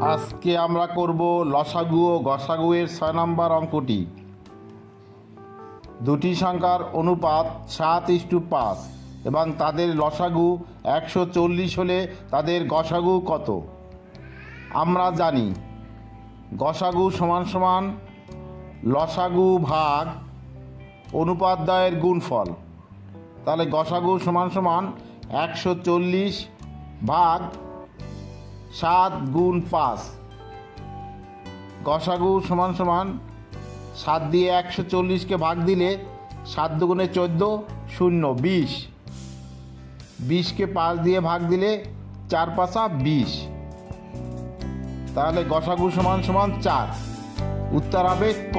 আজকে আমরা করব লসাগু ও গসাগু এর 6 নম্বর অঙ্কটি। দুটি সংখ্যার অনুপাত 7:5 এবং তাদের লসাগু 140 হলে তাদের গসাগু কত? আমরা জানি গসাগু সমান সমান লসাগু ভাগ অনুপাদ্বয়ের গুণফল। তাহলে গসাগু সমান সমান 140 ভাগ 7 গুণ 5। গসাগু সমান সমান 7 দিয়ে 140কে ভাগ দিলে 7 দুগুণে 14, 0, 20। 20কে 5 দিয়ে ভাগ দিলে 4 পাঁচা 20। তাহলে গসাগু সমান সমান 4। উত্তর হবে ক।